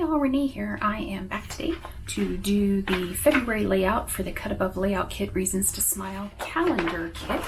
y'all, Renee here. I am back today to do the February layout for the Cut Above Layout Kit Reasons to Smile calendar kit.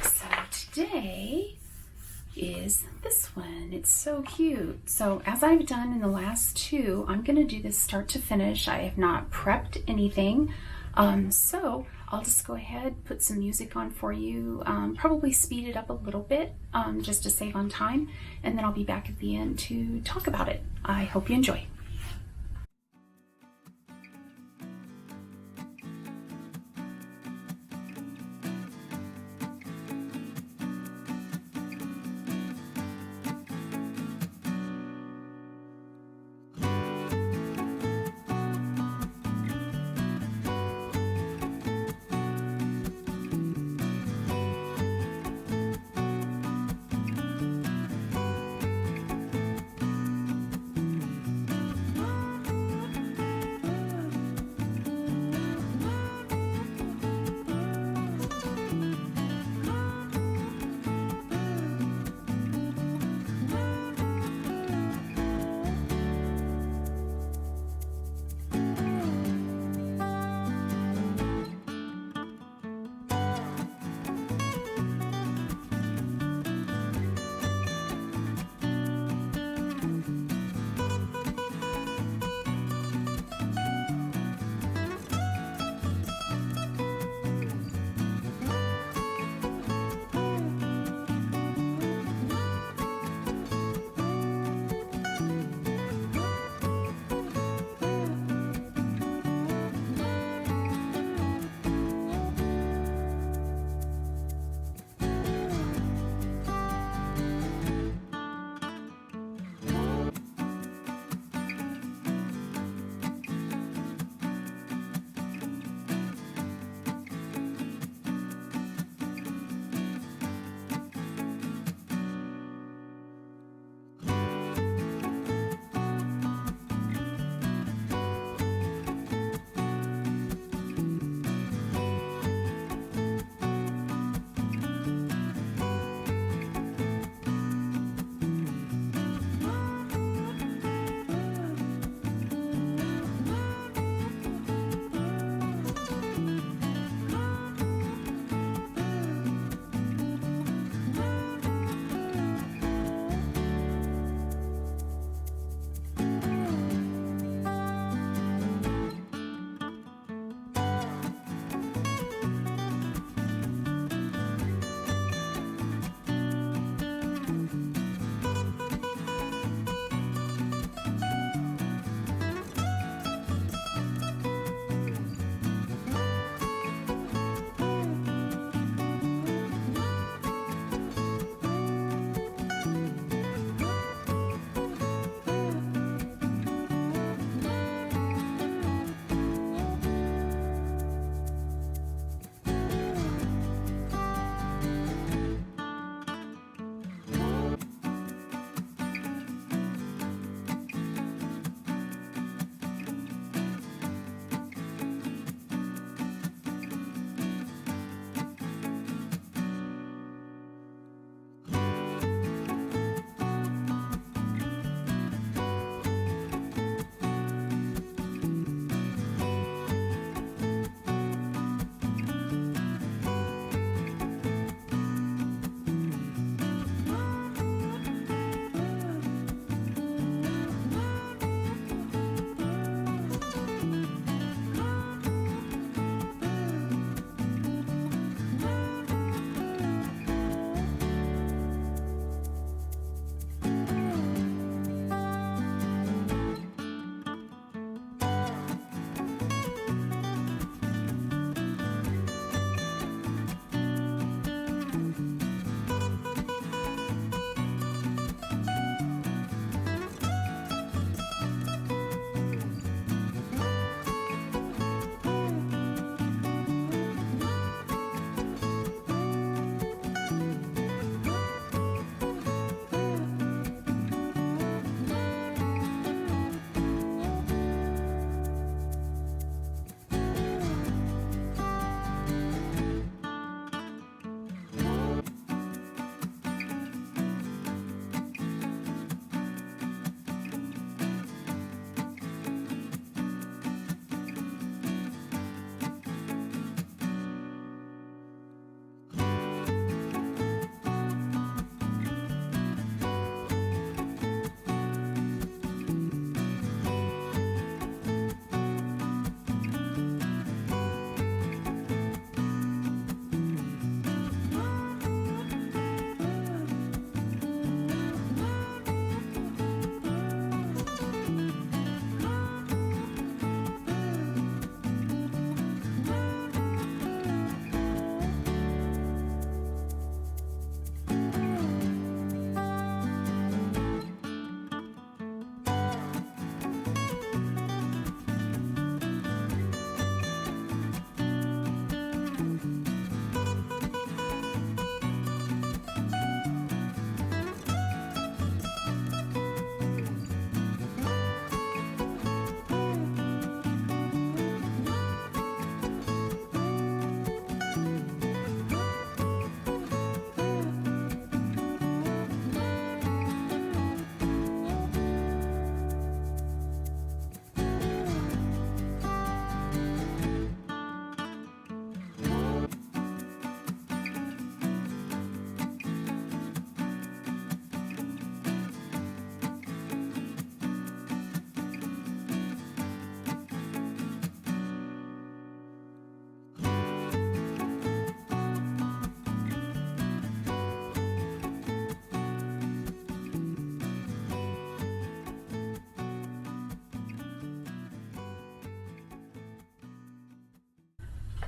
So today is this one. It's so cute. So as I've done in the last two, I'm going to do this start to finish. I have not prepped anything. So I'll just go ahead, put some music on for you, probably speed it up a little bit just to save on time, and then I'll be back at the end to talk about it. I hope you enjoy.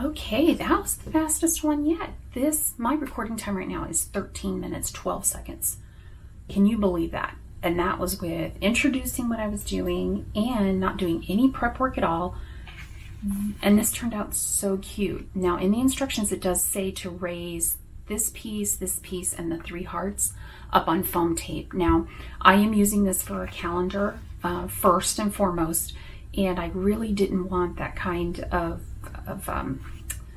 Okay, that was the fastest one yet. My recording time right now is 13 minutes, 12 seconds. Can you believe that? And that was with introducing what I was doing and not doing any prep work at all. And this turned out so cute. Now in the instructions, it does say to raise this piece, and the 3 hearts up on foam tape. Now I am using this for a calendar first and foremost, and I really didn't want that kind of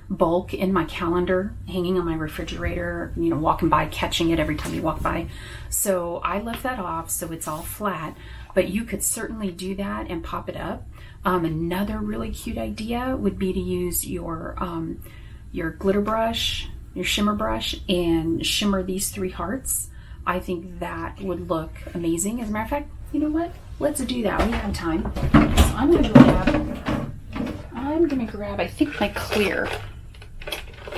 bulk in my calendar hanging on my refrigerator, you know, walking by, catching it every time you walk by. So I left that off so it's all flat, but you could certainly do that and pop it up. Another really cute idea would be to use your glitter brush, your shimmer brush, and shimmer these 3 hearts. I think that would look amazing. As a matter of fact, you know what? Let's do that. We have time. So I'm gonna grab, I think, my clear.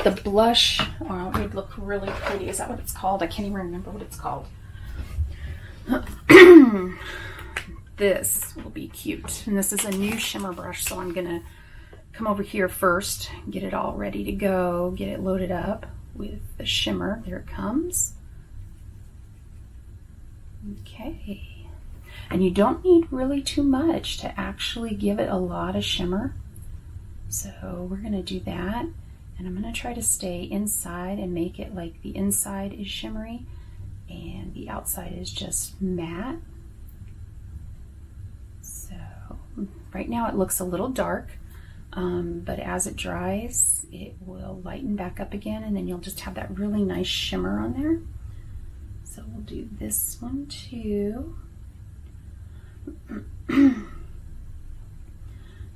The blush, oh, it would look really pretty. Is that what it's called? I can't even remember what it's called. This will be cute. And this is a new shimmer brush, so I'm gonna come over here first, get it all ready to go, get it loaded up with the shimmer. There it comes. Okay. And you don't need really too much to actually give it a lot of shimmer. So we're gonna do that. And I'm gonna try to stay inside and make it like the inside is shimmery and the outside is just matte. So right now it looks a little dark, but as it dries, it will lighten back up again, and then you'll just have that really nice shimmer on there. So we'll do this one too.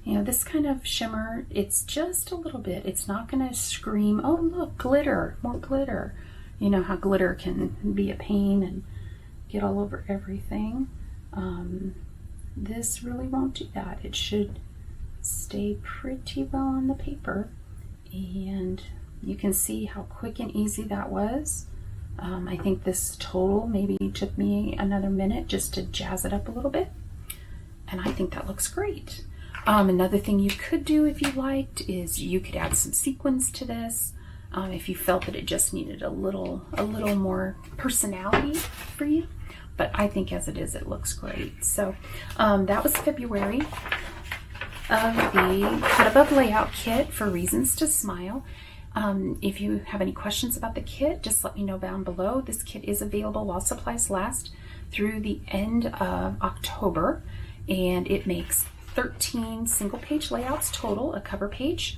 You know, this kind of shimmer, it's just a little bit. It's not going to scream, oh look, glitter, more glitter. You know how glitter can be a pain and get all over everything. This really won't do that. It should stay pretty well on the paper. And you can see how quick and easy that was. I think this total maybe took me another minute just to jazz it up a little bit. And I think that looks great. Another thing you could do if you liked is you could add some sequins to this if you felt that it just needed a little more personality for you. But I think as it is, it looks great. So that was February of the Cut Above Layout Kit for Reasons to Smile. If you have any questions about the kit, just let me know down below. This kit is available while supplies last through the end of October, and it makes 13 single page layouts total, a cover page,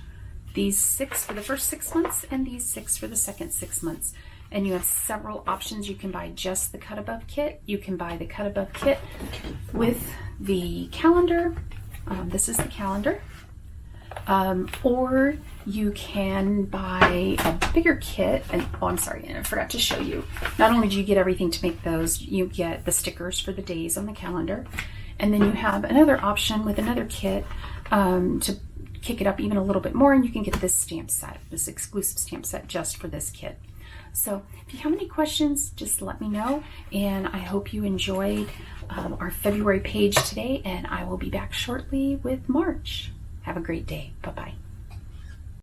these 6 for the first 6 months and these 6 for the second 6 months. And you have several options. You can buy just the Cut Above kit. You can buy the Cut Above kit with the calendar. This is the calendar. Or you can buy a bigger kit. And oh, I'm sorry, I forgot to show you. Not only do you get everything to make those, you get the stickers for the days on the calendar. And then you have another option with another kit to kick it up even a little bit more, and you can get this stamp set, this exclusive stamp set just for this kit. So if you have any questions, just let me know, and I hope you enjoyed our February page today, and I will be back shortly with March. Have a great day. Bye-bye.